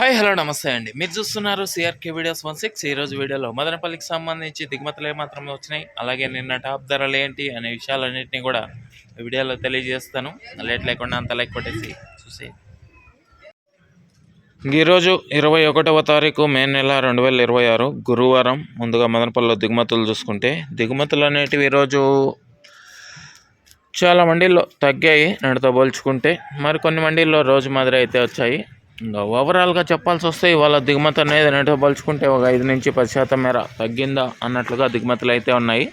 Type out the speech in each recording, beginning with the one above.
Hi hello నమస్తే అండి. మీరు చూస్తున్నారు సిఆర్కే వీడియోస్ 16. ఈరోజు వీడియోలో మదనపల్లికి సంబంధించి దిగుమతులు ఏమాత్రం వచ్చినాయి, అలాగే నిన్న టాప్ ధరలు ఏంటి అనే విషయాలన్నింటినీ కూడా వీడియోలో తెలియజేస్తాను. లేట్ లేకుండా అంత లైక్ కొట్టేసి చూసి ఈరోజు 21వ తారీఖు మే నెల 2026 గురువారం. ముందుగా మదనపల్లిలో దిగుమతులు చూసుకుంటే దిగుమతులు అనేటివి ఈరోజు చాలా మండీల్లో తగ్గాయి నిన్నటితో పోల్చుకుంటే. మరికొన్ని మండీల్లో రోజు మాదిరి అయితే వచ్చాయి. ఇంకా ఓవరాల్గా చెప్పాల్సి వస్తే ఇవాళ దిగుమతి అనేది నిన్నటితో పోల్చుకుంటే ఒక 5 నుంచి 10% మేర తగ్గిందా అన్నట్లుగా దిగుమతులు అయితే ఉన్నాయి.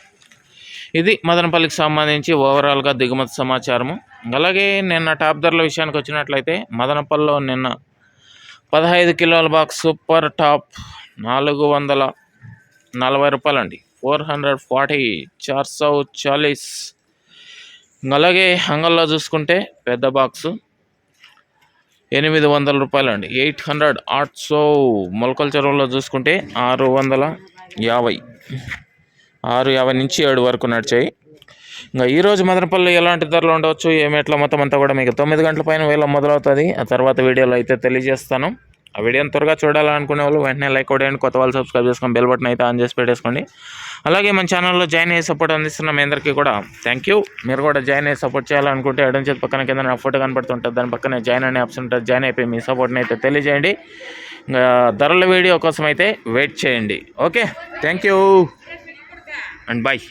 ఇది మదనపల్లికి సంబంధించి ఓవరాల్గా దిగుమతి సమాచారము. అలాగే నిన్న టాప్ ధరల విషయానికి వచ్చినట్లయితే మదనపల్లిలో నిన్న 15 కిలోల బాక్స్ సూపర్ టాప్ 440 రూపాయలండి, 440 440. అలాగే అంగల్లో చూసుకుంటే పెద్ద బాక్సు 800 రూపాయలండి, 800 800. మొలకల చెరువులో చూసుకుంటే 650 నుంచి 7 వరకు నడిచాయి. ఇంకా ఈరోజు మదనపల్లి ఎలాంటి ధరలు ఉండవచ్చు ఏమిట్లా మొత్తం అంతా కూడా మీకు 9 గంటల పైన వేళ మొదలవుతుంది. ఆ తర్వాత వీడియోలో అయితే తెలియజేస్తాను. ఆ వీడియోని త్వరగా చూడాలనుకునే వాళ్ళు వెంటనే లైక్ కొట్టండి, కొత్త వాళ్ళు సబ్స్క్రైబ్ చేసుకొని బెల్ బటన్ అయితే ఆన్ చేసి పెట్టేసుకోండి. అలాగే మన ఛానల్లో జాయిన్ అయ్యి సపోర్ట్ అందిస్తున్న మీ అందరికీ కూడా థ్యాంక్ యూ. మీరు కూడా జాయిన్ అయ్యి సపోర్ట్ చేయాలనుకుంటే ఎడం చేతి పక్కన కింద నా ఫోటో కనపడుతుంటుంది, దాని పక్కనే జాయిన్ అనే ఆప్షన్ ఉంటుంది. జాయిన్ అయిపోయి మీ సపోర్ట్ని అయితే తెలియజేయండి. ధరల వీడియో కోసం అయితే వెయిట్ చేయండి. Okay, thank you and bye.